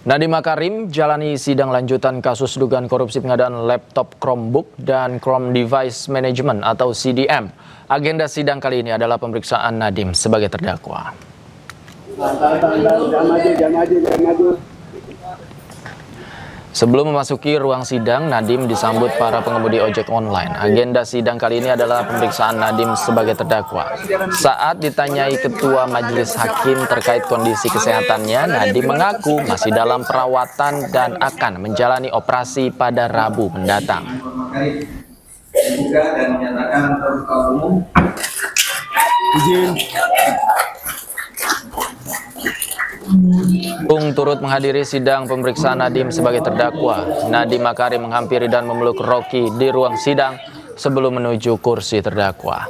Nadiem Makarim jalani sidang lanjutan kasus dugaan korupsi pengadaan laptop Chromebook dan Chrome Device Management atau CDM. Agenda sidang kali ini adalah pemeriksaan Nadiem sebagai terdakwa. Sebelum memasuki ruang sidang, Nadiem disambut para pengemudi ojek online. Agenda sidang kali ini adalah pemeriksaan Nadiem sebagai terdakwa. Saat ditanyai Ketua Majelis Hakim terkait kondisi kesehatannya, Nadiem mengaku masih dalam perawatan dan akan menjalani operasi pada Rabu mendatang. Turut menghadiri sidang pemeriksaan Nadiem sebagai terdakwa. Nadiem Makarim menghampiri dan memeluk Rocky di ruang sidang sebelum menuju kursi terdakwa.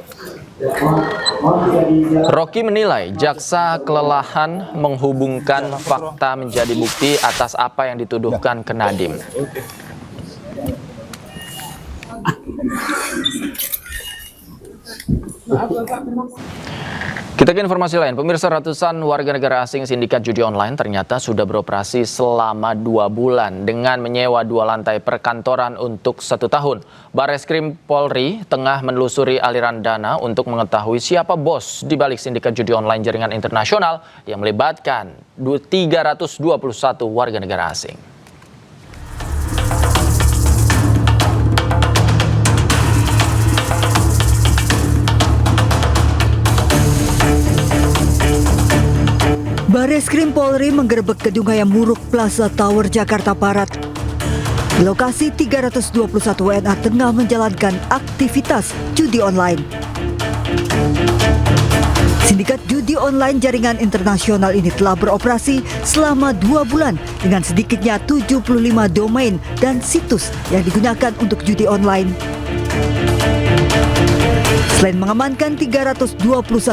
Rocky menilai jaksa kelelahan menghubungkan fakta menjadi bukti atas apa yang dituduhkan ke Nadiem. Kita ke informasi lain, pemirsa, ratusan warga negara asing sindikat judi online ternyata sudah beroperasi selama 2 bulan dengan menyewa 2 lantai perkantoran untuk 1 tahun. Bareskrim Polri tengah menelusuri aliran dana untuk mengetahui siapa bos di balik sindikat judi online jaringan internasional yang melibatkan 321 warga negara asing. Bareskrim Polri menggerebek gedung Hayam Wuruk Plaza Tower, Jakarta Barat. Di lokasi 321 WNA tengah menjalankan aktivitas judi online. Sindikat judi online jaringan internasional ini telah beroperasi selama 2 bulan dengan sedikitnya 75 domain dan situs yang digunakan untuk judi online. Selain mengamankan 321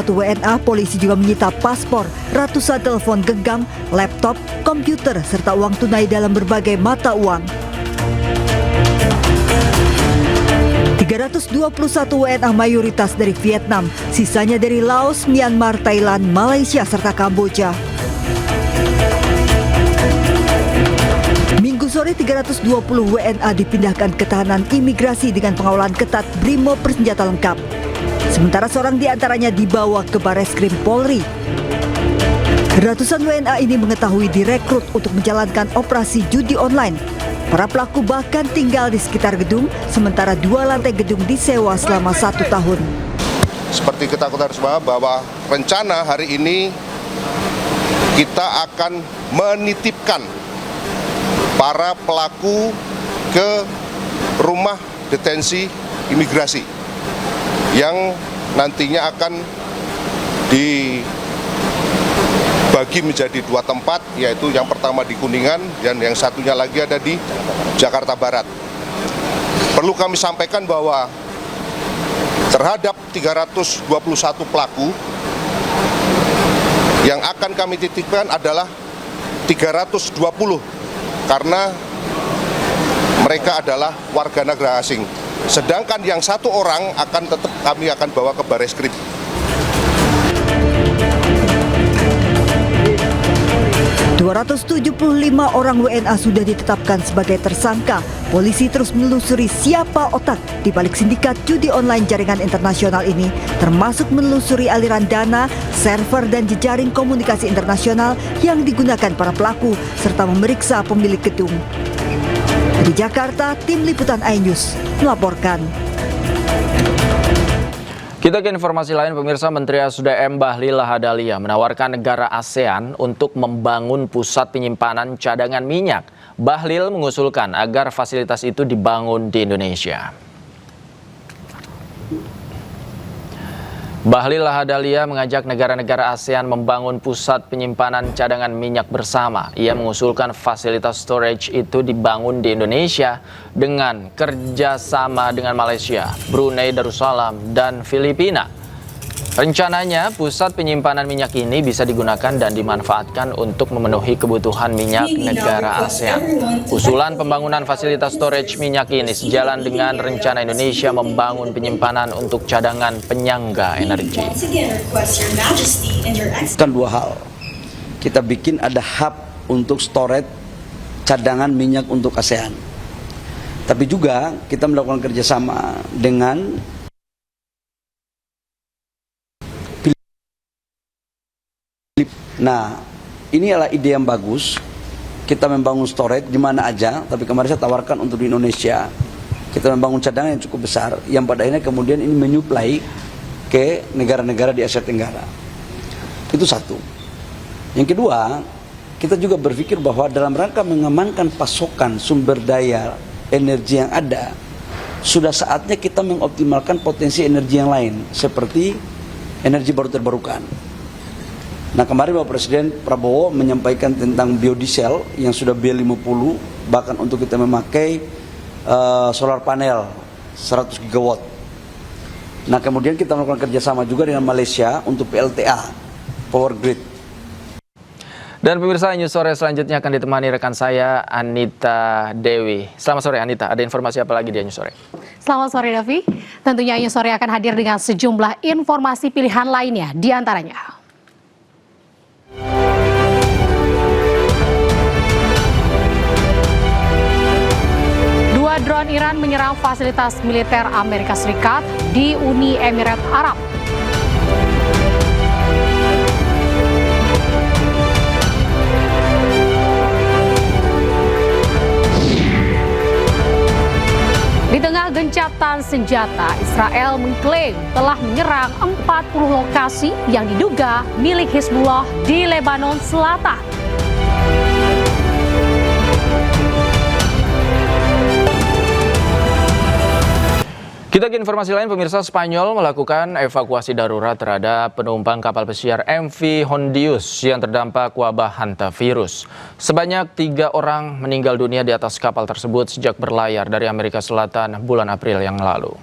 WNA, polisi juga menyita paspor, ratusan telepon genggam, laptop, komputer, serta uang tunai dalam berbagai mata uang. 321 WNA mayoritas dari Vietnam, sisanya dari Laos, Myanmar, Thailand, Malaysia, serta Kamboja. Minggu sore 320 WNA dipindahkan ke tahanan imigrasi dengan pengawalan ketat Brimob bersenjata lengkap. Sementara seorang di antaranya dibawa ke Bareskrim Polri. Ratusan WNA ini mengetahui direkrut untuk menjalankan operasi judi online. Para pelaku bahkan tinggal di sekitar gedung, sementara 2 lantai gedung disewa selama 1 tahun. Seperti kita ketahui semua bahwa rencana hari ini kita akan menitipkan para pelaku ke rumah detensi imigrasi yang nantinya akan dibagi menjadi 2 tempat, yaitu yang pertama di Kuningan dan yang satunya lagi ada di Jakarta Barat. Perlu kami sampaikan bahwa terhadap 321 pelaku yang akan kami titipkan adalah 320 karena mereka adalah warga negara asing. Sedangkan yang 1 orang kami akan bawa ke Bareskrim. ...275 orang WNA sudah ditetapkan sebagai tersangka. Polisi terus menelusuri siapa otak di balik sindikat judi online jaringan internasional ini, termasuk menelusuri aliran dana, server, dan jejaring komunikasi internasional yang digunakan para pelaku, serta memeriksa pemilik gedung. Di Jakarta, Tim Liputan iNews melaporkan. Kita ke informasi lain, pemirsa. Menteri SDM Bahlil Lahadalia menawarkan negara ASEAN untuk membangun pusat penyimpanan cadangan minyak. Bahlil mengusulkan agar fasilitas itu dibangun di Indonesia. Bahlil Lahadalia mengajak negara-negara ASEAN membangun pusat penyimpanan cadangan minyak bersama. Ia mengusulkan fasilitas storage itu dibangun di Indonesia dengan kerjasama dengan Malaysia, Brunei Darussalam, dan Filipina. Rencananya, pusat penyimpanan minyak ini bisa digunakan dan dimanfaatkan untuk memenuhi kebutuhan minyak negara ASEAN. Usulan pembangunan fasilitas storage minyak ini sejalan dengan rencana Indonesia membangun penyimpanan untuk cadangan penyangga energi. Kan 2 hal. Kita bikin ada hub untuk storage cadangan minyak untuk ASEAN. Tapi juga kita melakukan kerjasama dengan Nah, ini adalah ide yang bagus. Kita membangun storage di mana aja, tapi kemarin saya tawarkan untuk di Indonesia. Kita membangun cadangan yang cukup besar, yang pada akhirnya kemudian ini menyuplai ke negara-negara di Asia Tenggara. Itu satu. Yang kedua, kita juga berpikir bahwa dalam rangka mengamankan pasokan sumber daya energi yang ada, sudah saatnya kita mengoptimalkan potensi energi yang lain, seperti energi baru terbarukan. Nah, kemarin Bapak Presiden Prabowo menyampaikan tentang biodiesel yang sudah B50, bahkan untuk kita memakai solar panel 100 gigawatt. Nah, kemudian kita melakukan kerjasama juga dengan Malaysia untuk PLTA, Power Grid. Dan pemirsa, News Sore selanjutnya akan ditemani rekan saya Anita Dewi. Selamat sore Anita, ada informasi apa lagi di News Sore? Selamat sore Davi, tentunya News Sore akan hadir dengan sejumlah informasi pilihan lainnya, di antaranya. Drone Iran menyerang fasilitas militer Amerika Serikat di Uni Emirat Arab. Di tengah gencatan senjata, Israel mengklaim telah menyerang 40 lokasi yang diduga milik Hizbullah di Lebanon Selatan. Kita ke informasi lain, pemirsa. Spanyol melakukan evakuasi darurat terhadap penumpang kapal pesiar MV Hondius yang terdampak wabah hantavirus. Sebanyak 3 orang meninggal dunia di atas kapal tersebut sejak berlayar dari Amerika Selatan bulan April yang lalu.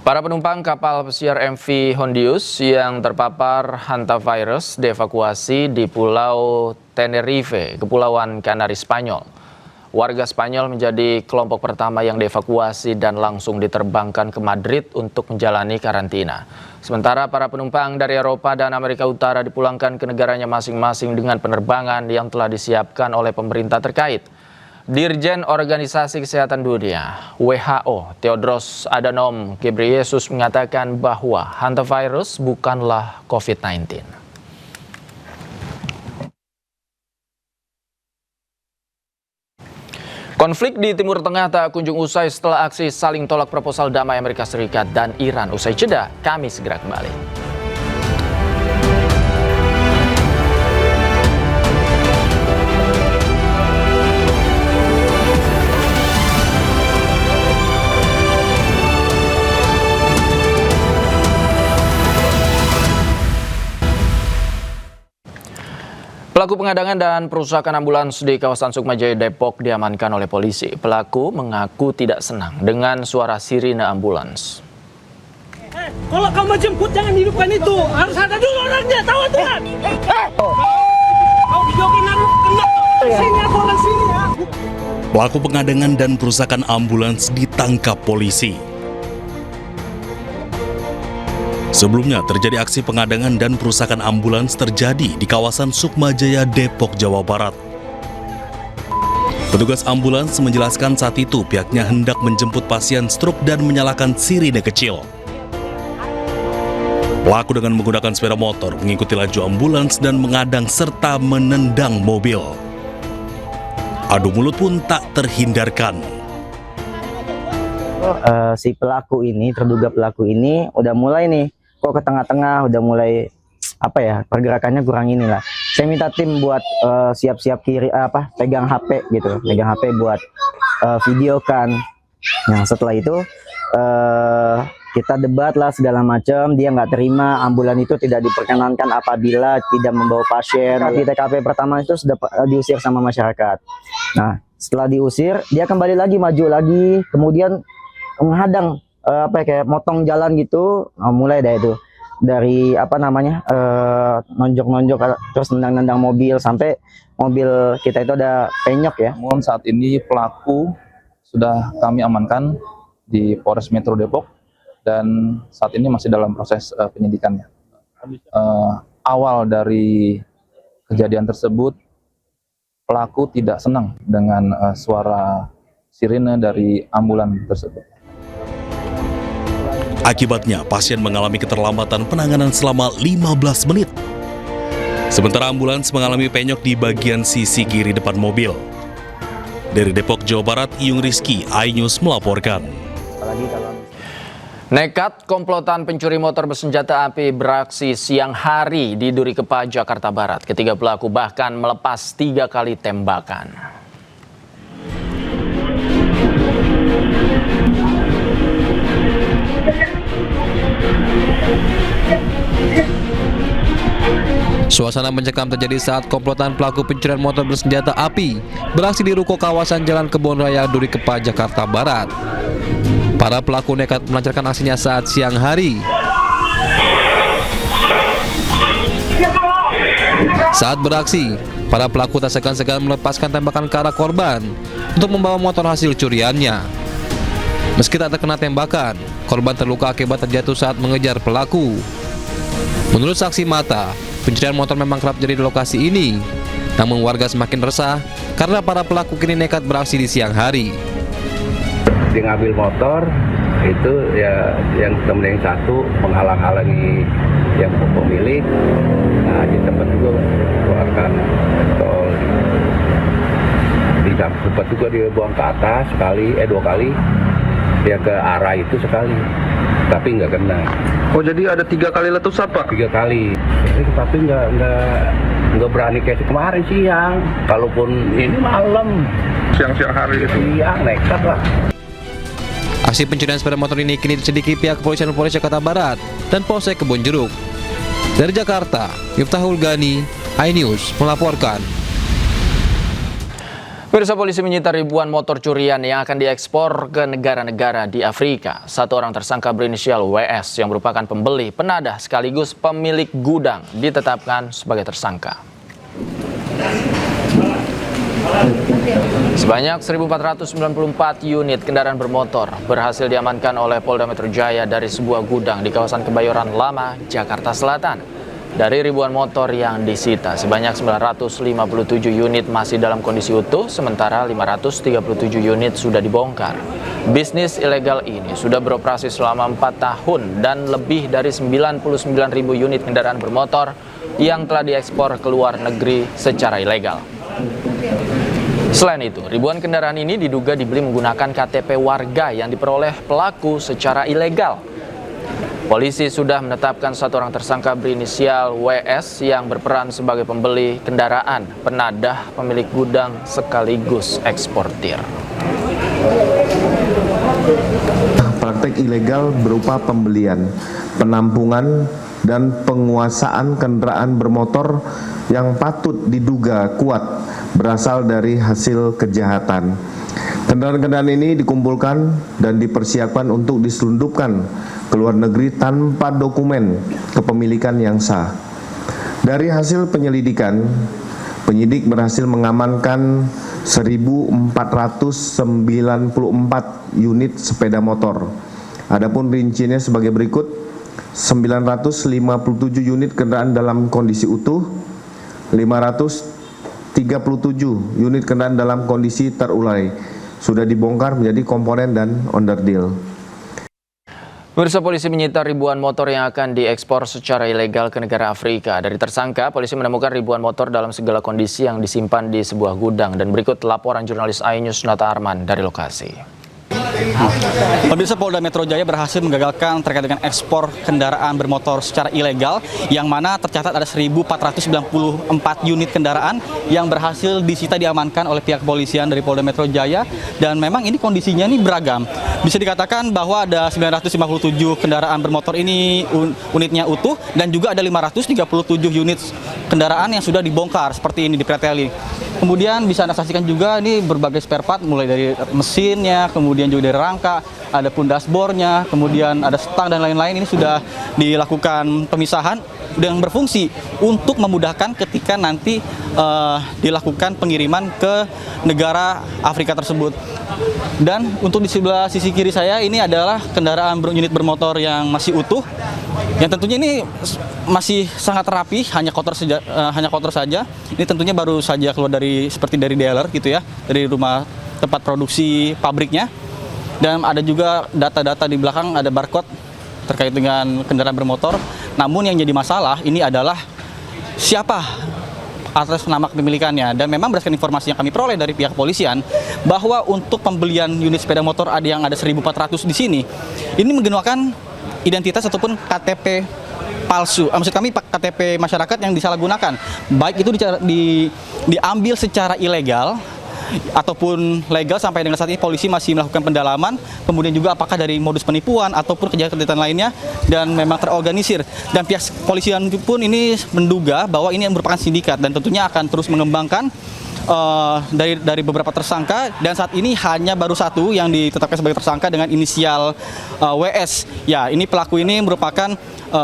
Para penumpang kapal pesiar MV Hondius yang terpapar hantavirus dievakuasi di Pulau Tenerife, Kepulauan Kanari, Spanyol. Warga Spanyol menjadi kelompok pertama yang dievakuasi dan langsung diterbangkan ke Madrid untuk menjalani karantina. Sementara para penumpang dari Eropa dan Amerika Utara dipulangkan ke negaranya masing-masing dengan penerbangan yang telah disiapkan oleh pemerintah terkait. Dirjen Organisasi Kesehatan Dunia (WHO) Tedros Adhanom Ghebreyesus mengatakan bahwa hantavirus bukanlah COVID-19. Konflik di Timur Tengah tak kunjung usai setelah aksi saling tolak proposal damai Amerika Serikat dan Iran. Usai jeda, kami segera kembali. Pelaku pengadangan dan perusakan ambulans di kawasan Sukmajaya, Depok diamankan oleh polisi. Pelaku mengaku tidak senang dengan suara sirine ambulans. Kalau kamu jemput jangan hidupkan itu, harus ada dulu orangnya, tahu Tuhan. Kau videokan aku kena sini aku orang sini ya. Pelaku pengadangan dan perusakan ambulans ditangkap polisi. Sebelumnya terjadi aksi pengadangan dan perusakan ambulans terjadi di kawasan Sukmajaya, Depok, Jawa Barat. Petugas ambulans menjelaskan saat itu pihaknya hendak menjemput pasien stroke dan menyalakan sirine kecil. Pelaku dengan menggunakan sepeda motor mengikuti laju ambulans dan mengadang serta menendang mobil. Adu mulut pun tak terhindarkan. Si pelaku ini, terduga pelaku ini udah mulai nih kok ke tengah-tengah, udah mulai pergerakannya kurang inilah. Saya minta tim buat siap-siap pegang HP gitu, pegang HP buat videokan. Nah setelah itu kita debat lah segala macam, dia nggak terima, ambulan itu tidak diperkenankan apabila tidak membawa pasien. Di TKP pertama itu sudah diusir sama masyarakat. Nah setelah diusir dia kembali lagi, maju lagi, kemudian menghadang kayak motong jalan gitu. Mulai dari itu, dari nonjok-nonjok terus nendang-nendang mobil sampai mobil kita itu ada penyok ya. Namun saat ini pelaku sudah kami amankan di Polres Metro Depok dan saat ini masih dalam proses penyidikannya. Awal dari kejadian tersebut pelaku tidak senang dengan suara sirine dari ambulan tersebut. Akibatnya, pasien mengalami keterlambatan penanganan selama 15 menit. Sementara ambulans mengalami penyok di bagian sisi kiri depan mobil. Dari Depok, Jawa Barat, Iyung Rizky, iNews melaporkan. Nekat komplotan pencuri motor bersenjata api beraksi siang hari di Duri Kepa, Jakarta Barat. Ketiga pelaku bahkan melepas 3 kali tembakan. Suasana mencekam terjadi saat komplotan pelaku pencurian motor bersenjata api beraksi di ruko kawasan Jalan Kebon Raya Duri Kepa, Jakarta Barat. Para pelaku nekat melancarkan aksinya saat siang hari. Saat beraksi, para pelaku tak segan-segan melepaskan tembakan ke arah korban untuk membawa motor hasil curiannya. Meski tak terkena tembakan, korban terluka akibat terjatuh saat mengejar pelaku. Menurut saksi mata, pencurian motor memang kerap terjadi di lokasi ini. Namun warga semakin resah karena para pelaku kini nekat beraksi di siang hari. Dia ngambil motor, itu ya yang temen yang satu menghalang-halangi yang pemilik. Nah, di tempat juga keluarkan pistol. Di tempat juga dia buang ke atas sekali, 2 kali. Dia ke arah itu sekali, tapi nggak kena. Oh, jadi ada 3 kali letusan, Pak? 3 kali. Tapi nggak berani kayak kemarin siang. Kalaupun ini malam. Siang-siang hari itu. Siang nekat lah. Aksi pencurian sepeda motor ini kini diselidiki pihak kepolisian Polres Jakarta Barat dan Polsek Kebonjeruk. Dari Jakarta, Miftahul Gani, iNews melaporkan. Pemirsa, polisi menyita ribuan motor curian yang akan diekspor ke negara-negara di Afrika. 1 orang tersangka berinisial WS yang merupakan pembeli, penadah sekaligus pemilik gudang ditetapkan sebagai tersangka. Sebanyak 1.494 unit kendaraan bermotor berhasil diamankan oleh Polda Metro Jaya dari sebuah gudang di kawasan Kebayoran Lama, Jakarta Selatan. Dari ribuan motor yang disita, sebanyak 957 unit masih dalam kondisi utuh, sementara 537 unit sudah dibongkar. Bisnis ilegal ini sudah beroperasi selama 4 tahun dan lebih dari 99.000 unit kendaraan bermotor yang telah diekspor ke luar negeri secara ilegal. Selain itu, ribuan kendaraan ini diduga dibeli menggunakan KTP warga yang diperoleh pelaku secara ilegal. Polisi sudah menetapkan 1 orang tersangka berinisial WS yang berperan sebagai pembeli kendaraan, penadah, pemilik gudang, sekaligus eksportir. Praktek ilegal berupa pembelian, penampungan, dan penguasaan kendaraan bermotor yang patut diduga kuat berasal dari hasil kejahatan. Kendaraan-kendaraan ini dikumpulkan dan dipersiapkan untuk diselundupkan ke luar negeri tanpa dokumen kepemilikan yang sah. Dari hasil penyelidikan, penyidik berhasil mengamankan 1.494 unit sepeda motor. Adapun rinciannya sebagai berikut: 957 unit kendaraan dalam kondisi utuh, 537 unit kendaraan dalam kondisi terurai sudah dibongkar menjadi komponen dan onderdil. Pemirsa, polisi menyita ribuan motor yang akan diekspor secara ilegal ke negara Afrika. Dari tersangka, polisi menemukan ribuan motor dalam segala kondisi yang disimpan di sebuah gudang. Dan berikut laporan jurnalis iNews Nata Arman dari lokasi. Pemirsa, Polda Metro Jaya berhasil menggagalkan terkait dengan ekspor kendaraan bermotor secara ilegal, yang mana tercatat ada 1.494 unit kendaraan yang berhasil disita diamankan oleh pihak kepolisian dari Polda Metro Jaya. Dan memang ini kondisinya ini beragam. Bisa dikatakan bahwa ada 957 kendaraan bermotor ini unitnya utuh, dan juga ada 537 unit kendaraan yang sudah dibongkar seperti ini, dipreteli. Kemudian bisa Anda saksikan juga ini berbagai spare part, mulai dari mesinnya, kemudian juga dari rangka, ada pun dashboardnya, kemudian ada stang dan lain-lain. Ini sudah dilakukan pemisahan yang berfungsi untuk memudahkan ketika nanti dilakukan pengiriman ke negara Afrika tersebut. Dan untuk di sebelah sisi kiri saya ini adalah kendaraan unit bermotor yang masih utuh, Yang tentunya ini masih sangat rapi, hanya kotor saja. Ini tentunya baru saja keluar seperti dari dealer gitu ya, dari rumah tempat produksi pabriknya. Dan ada juga data-data di belakang, ada barcode terkait dengan kendaraan bermotor. Namun yang jadi masalah ini adalah siapa atas nama kepemilikannya. Dan memang berdasarkan informasi yang kami peroleh dari pihak kepolisian, bahwa untuk pembelian unit sepeda motor yang ada 1.400 di sini, ini menggunakan identitas ataupun KTP palsu. Maksud kami KTP masyarakat yang disalahgunakan. Baik itu diambil secara ilegal ataupun legal. Sampai dengan saat ini polisi masih melakukan pendalaman, kemudian juga apakah dari modus penipuan ataupun kejahatan lainnya, dan memang terorganisir. Dan pihak kepolisian pun ini menduga bahwa ini merupakan sindikat dan tentunya akan terus mengembangkan dari beberapa tersangka. Dan saat ini hanya baru satu yang ditetapkan sebagai tersangka dengan inisial WS. Ya, ini pelaku ini merupakan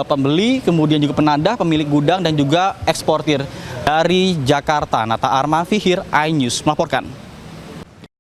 pembeli, kemudian juga penadah, pemilik gudang dan juga eksportir. Dari Jakarta, Nata Arma, Fihir, iNews melaporkan.